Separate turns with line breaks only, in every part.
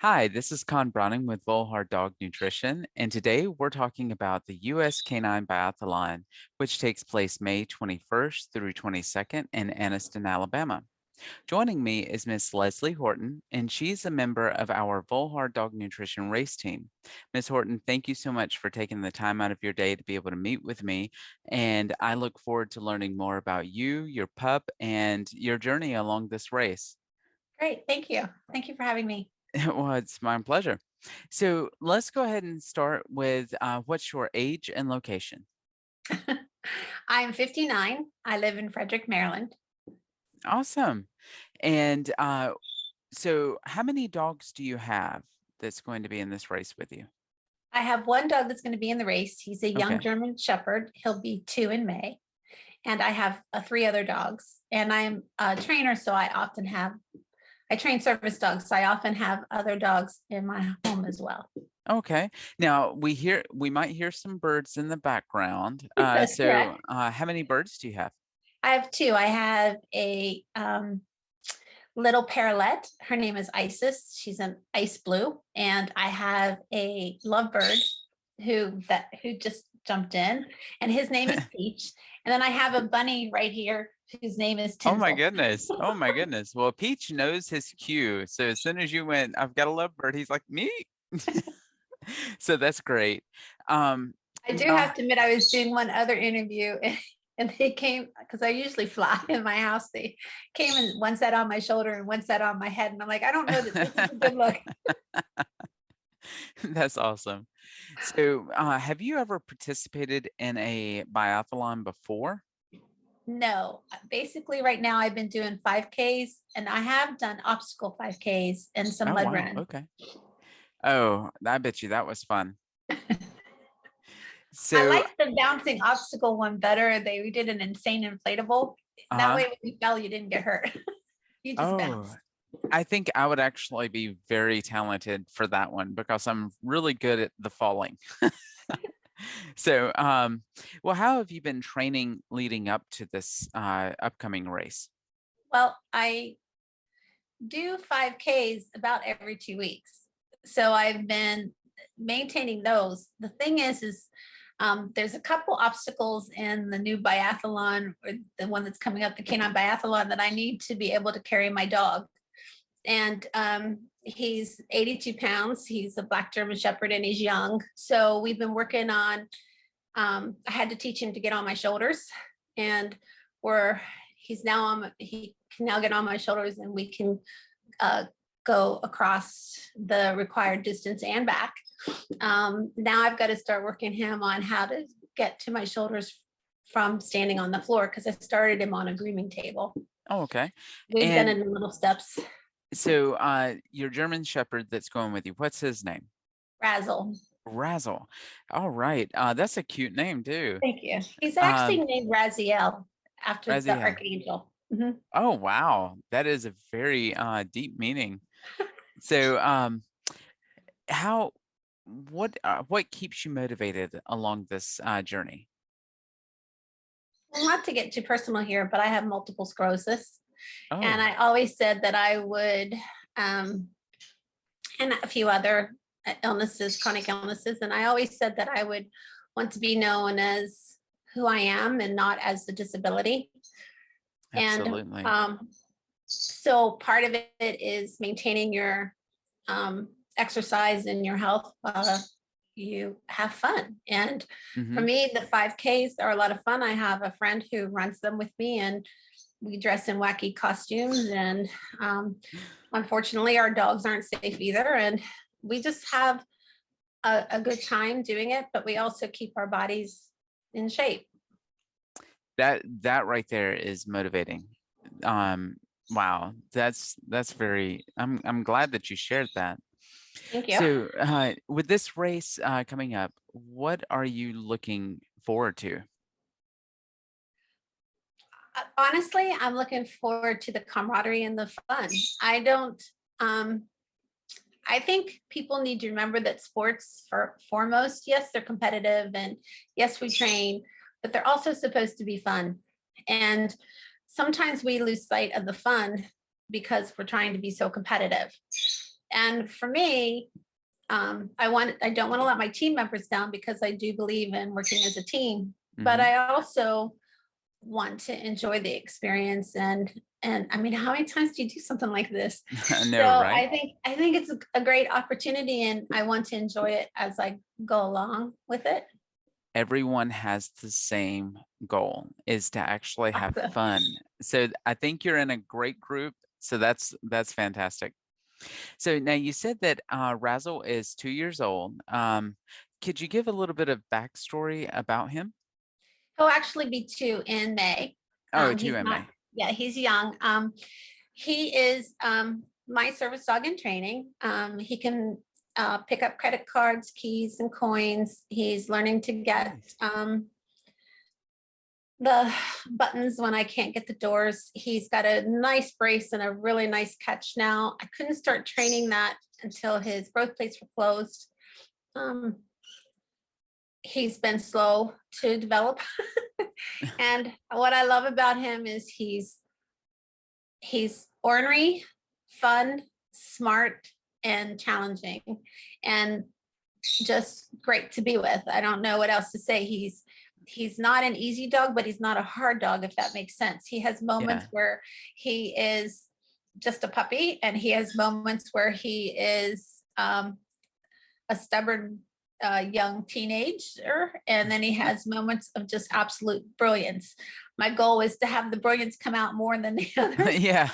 Hi, this is Con Browning with Volhard Dog Nutrition, and today we're talking about the U.S. Canine Biathlon, which takes place May 21st through 22nd in Anniston, Alabama. Joining me is Miss Leslie Horton, and she's a member of our Volhard Dog Nutrition race team. Miss Horton, thank you so much for taking the time out of your day to be able to meet with me, and I look forward to learning more about you, your pup, and your journey along this race.
Great. Thank you. Thank you for having me.
Well, it's my pleasure. So let's go ahead and start with what's your age and location?
I'm 59. I live in Frederick, Maryland.
Awesome. And so how many dogs do you have that's going to be in this race with you?
I have one dog that's going to be in the race. He's a young
Okay.
German Shepherd. He'll be 2 in May. And I have 3 other dogs. And I'm a trainer, so I train service dogs. So I often have other dogs in my home as well.
Okay. Now we might hear some birds in the background.
That's correct.
How many birds do you have?
I have 2. I have a little parrot. Her name is Isis. She's an ice blue. And I have a lovebird who just jumped in, and his name is Peach. And then I have a bunny right here whose name is
Oh my
Tinsel.
goodness. Oh my goodness. Well, Peach knows his cue. So as soon as you went, I've got a lovebird, he's like, me. So that's great. Um,
I do
now,
have to admit, I was doing one other interview and they came because I usually fly in my house. They came and one sat on my shoulder and one sat on my head. And I'm like, I don't know that this is a good look.
that's awesome. So, have you ever participated in a biathlon before?
No, basically, right now I've been doing 5Ks and I have done obstacle 5Ks and some
Oh,
mud
wow.
run.
Okay. Oh, I bet you that was fun.
I
So,
like the bouncing obstacle one better. They did an insane inflatable. That
uh,
way, when you fell, you didn't get hurt. You just
oh,
bounced.
I think I would actually be very talented for that one because I'm really good at the falling. So, well, how have you been training leading up to this upcoming race?
Well, I do 5Ks about every 2 weeks. So I've been maintaining those. The thing is there's a couple obstacles in the new biathlon, or the one that's coming up, the Canine Biathlon, that I need to be able to carry my dog. And he's 82 pounds. He's a black German Shepherd and he's young. So we've been working on, I had to teach him to get on my shoulders, and we're, he can now get on my shoulders and we can uh, go across the required distance and back. Now I've got to start working him on how to get to my shoulders from standing on the floor because I started him on a grooming table.
Oh, okay.
We've done
And
it in little steps.
so, your German Shepherd that's going with you, what's his name?
Razzle.
Razzle. All right. That's a cute name too.
Thank you. He's actually
Um,
named Raziel after the
Raziel.
archangel. Mhm.
Oh, wow. That is a very deep meaning. So, how, what keeps you motivated along this journey?
Well, not to get too personal here, but I have multiple sclerosis. And
Oh,
I always said that I would, um, and a few other illnesses, chronic illnesses. And I always said that I would want to be known as who I am and not as the disability. And
absolutely.
so part of it is maintaining your exercise and your health while you have fun. And for
Hmm.
me, the 5Ks are a lot of fun. I have a friend who runs them with me, and we dress in wacky costumes. And unfortunately, our dogs aren't safe either. And we just have a good time doing it, but we also keep our bodies in shape.
That right there is motivating. Um, wow, that's very. I'm glad that you shared that.
Thank you.
So, with this race coming up, what are you looking forward to?
Honestly, I'm looking forward to the camaraderie and the fun. I don't, um, I think people need to remember that sports, for foremost, yes, they're competitive and yes, we train, but they're also supposed to be fun. And sometimes we lose sight of the fun because we're trying to be so competitive. And for me, I don't want to let my team members down because I do believe in working as a team, but
Hmm.
I also want to enjoy the experience. And I mean, how many times do you do something like this?
I
So
know, right?
I think it's a great opportunity, and I want to enjoy it as I go along with it.
Everyone has the same goal, is to actually have
Awesome.
fun. So I think you're in a great group. So that's fantastic. So now you said that Razzle is 2 years old. Could you give a little bit of backstory about him?
He'll actually be 2 in May.
Oh, two
He's
in
not,
May.
yeah, he's young. He is my service dog in training. He can pick up credit cards, keys, and coins. He's learning to get
Nice.
the buttons when I can't get the doors. He's got a nice brace and a really nice catch now. I couldn't start training that until his growth plates were closed. Um, he's been slow to develop. And what I love about him is he's ornery, fun, smart, and challenging, and just great to be with. I don't know what else to say. He's not an easy dog, but he's not a hard dog, if that makes sense. He has moments
Yeah.
where he is just a puppy, and he has moments where he is a stubborn young teenager, and then he has moments of just absolute brilliance. My goal is to have the brilliance come out more than the others,
Yeah.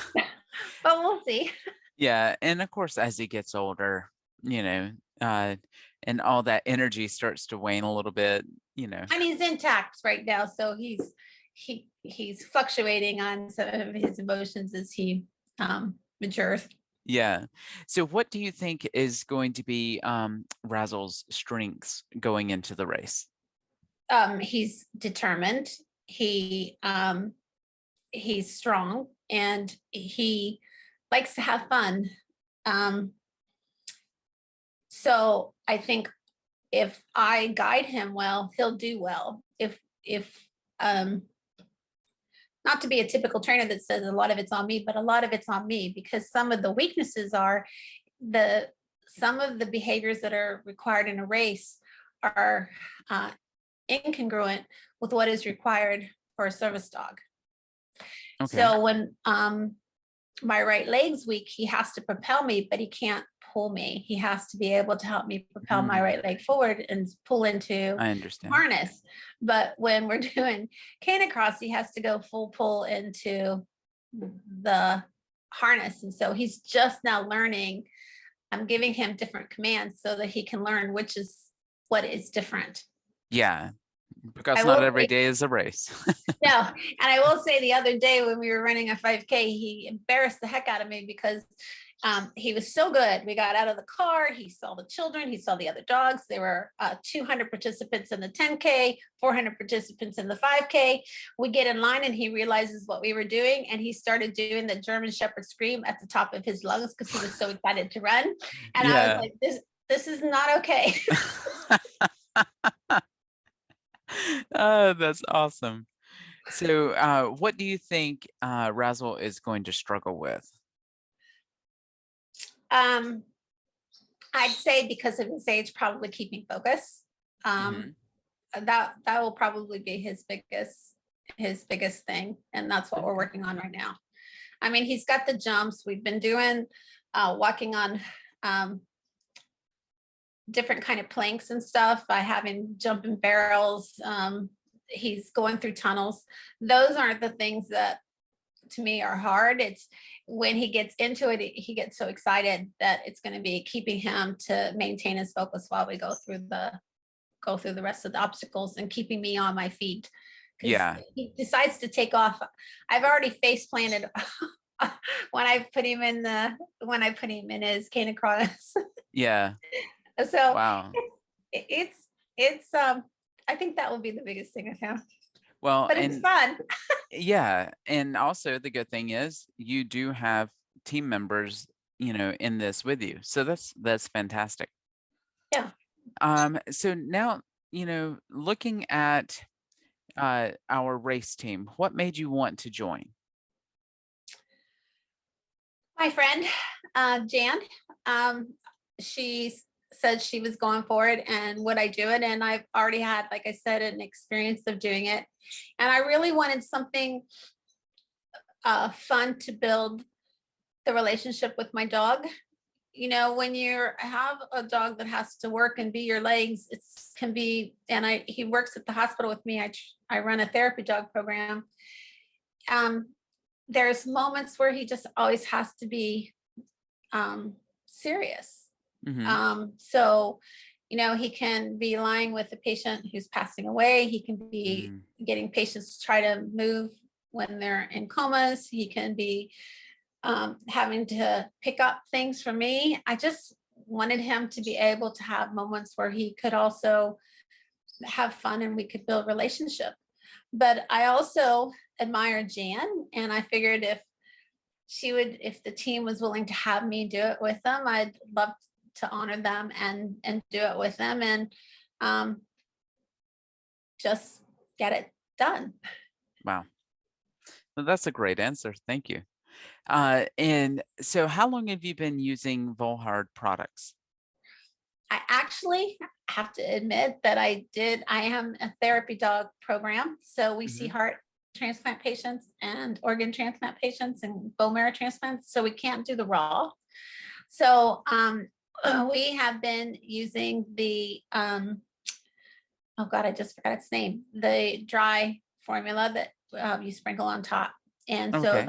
but we'll see.
Yeah. And of course, as he gets older, you know, uh, and all that energy starts to wane a little bit, you know.
And he's intact right now, so he's fluctuating on some of his emotions as he matures.
Yeah. So what do you think is going to be Razzle's strengths going into the race?
He's determined. He's strong, and he likes to have fun. Um, so I think if I guide him well, he'll do well. If um, not to be a typical trainer that says a lot of it's on me, but a lot of it's on me, because some of the weaknesses are the some of the behaviors that are required in a race are incongruent with what is required for a service dog.
Okay.
So when my right leg's weak, he has to propel me, but he can't pull me. He has to be able to help me propel my
Hmm.
right leg forward and pull into
I understand.
harness. But when we're doing canicross, he has to go full pull into the harness. And so he's just now learning. I'm giving him different commands so that he can learn which is what is different.
Yeah, because
I
not
will
every
say
day is a race.
no, and I will say the other day when we were running a 5K, he embarrassed the heck out of me because he was so good. We got out of the car, he saw the children, he saw the other dogs. There were 200 participants in the 10K, 400 participants in the 5K. We get in line and he realizes what we were doing, and he started doing the German Shepherd scream at the top of his lungs because he was so excited to run. And I was
Yeah.
like, this is not okay.
Oh, that's awesome. So, what do you think Razzle is going to struggle with?
um, I'd say because of his age, probably keeping focus.
Hmm.
That will probably be his biggest thing, and that's what we're
Okay.
working on right now. I mean, he's got the jumps. We've been doing walking on different kind of planks and stuff. I have him jumping barrels. He's going through tunnels. Those aren't the things that to me are hard. It's when he gets into it, he gets so excited that it's going to be keeping him to maintain his focus while we go through the rest of the obstacles and keeping me on my feet. Because
Yeah.
he decides to take off. I've already face planted when I put him in his canicross.
Yeah.
So
Wow.
it's I think that will be the biggest thing with him.
Well,
But it's
and
fun.
yeah, and also the good thing is you do have team members, in this with you. So that's fantastic.
Yeah.
So now, looking at our race team, what made you want to join?
My friend Jan, She said she was going for it and would I do it? And I've already had, like I said, an experience of doing it. And I really wanted something fun to build the relationship with my dog. When you have a dog that has to work and be your legs, it's can be, and he works at the hospital with me. I run a therapy dog program. Um, there's moments where he just always has to be serious.
Hmm.
So, he can be lying with a patient who's passing away. He can be
Mm.
getting patients to try to move when they're in comas. He can be having to pick up things from me. I just wanted him to be able to have moments where he could also have fun and we could build relationship. But I also admire Jan, and I figured if the team was willing to have me do it with them, I'd love to honor them and do it with them and um, just get it done.
Wow. Well, that's a great answer. Thank you. And so how long have you been using Volhard products?
I actually have to admit that I am a therapy dog program. So we see
Hmm.
heart transplant patients and organ transplant patients and bone marrow transplants. So we can't do the raw. So we have been using the, oh God, I just forgot its name, the dry formula that you sprinkle on top. And so
Okay.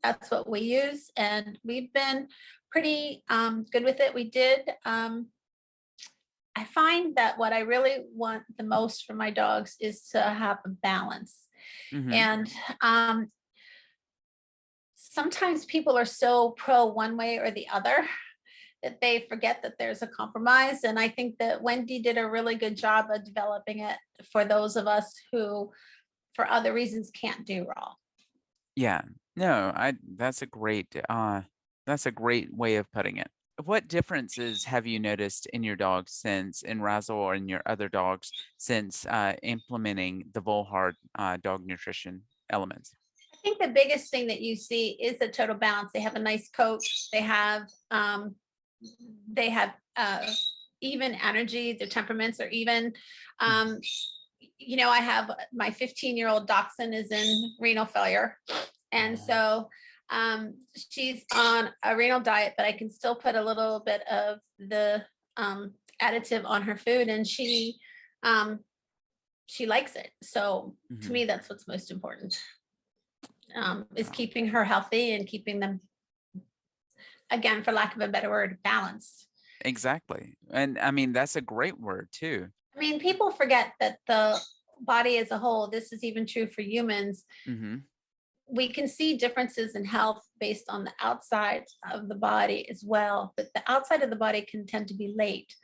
that's what we use. And we've been pretty good with it. We did I find that what I really want the most from my dogs is to have a balance.
Hmm.
And sometimes people are so pro one way or the other that they forget that there's a compromise. And I think that Wendy did a really good job of developing it for those of us who, for other reasons, can't do raw.
Yeah. No, that's a great way of putting it. What differences have you noticed in your dogs since in Razzle or in your other dogs since implementing the Volhard dog nutrition elements?
I think the biggest thing that you see is the total balance. They have a nice coat. They have even energy. Their temperaments are even. Um, I have my 15-year-old dachshund is in renal failure, and so she's on a renal diet, but I can still put a little bit of the additive on her food, and um, she likes it. So to
Mhm.
me, that's what's most important, is keeping her healthy and keeping them, again, for lack of a better word, balanced.
Exactly. And I mean, that's a great word too.
I mean, people forget that the body as a whole, this is even true for humans,
Hmm.
we can see differences in health based on the outside of the body as well. But the outside of the body can tend to be late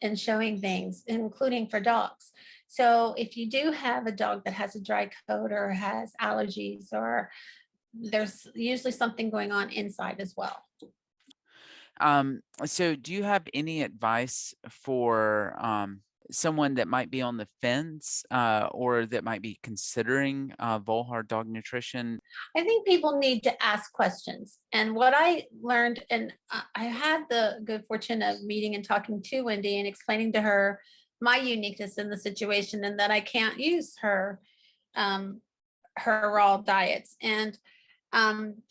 in showing things, including for dogs. So if you do have a dog that has a dry coat or has allergies, or there's usually something going on inside as well.
So do you have any advice for someone that might be on the fence or that might be considering Volhard dog nutrition?
I think people need to ask questions. And what I learned, and I had the good fortune of meeting and talking to Wendy and explaining to her my uniqueness in the situation and that I can't use um, her raw diets. And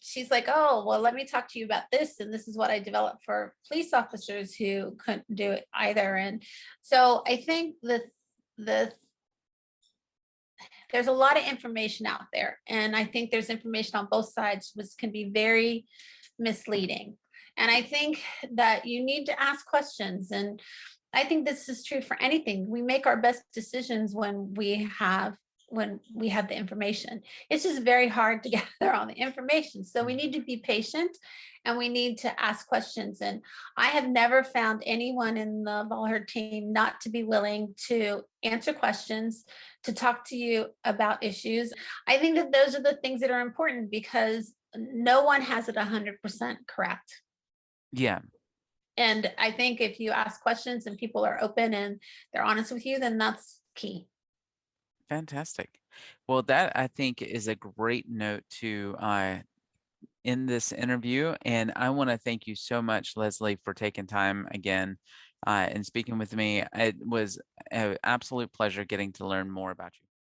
she's like, oh, well, let me talk to you about this. And this is what I developed for police officers who couldn't do it either. And so I think the there's a lot of information out there. And I think there's information on both sides, which can be very misleading. And I think that you need to ask questions. And I think this is true for anything. We make our best decisions when we have the information. It's just very hard to gather all the information. So we
Mm.
need to be patient and we need to ask questions. And I have never found anyone in the Volhard team not to be willing to answer questions, to talk to you about issues. I think that those are the things that are important because no one has it 100% correct.
Yeah,
And I think if you ask questions and people are open and they're honest with you, then that's key.
fantastic. Well, that I think is a great note to end this interview. And I want to thank you so much, Leslie, for taking time again and speaking with me. It was an absolute pleasure getting to learn more about you.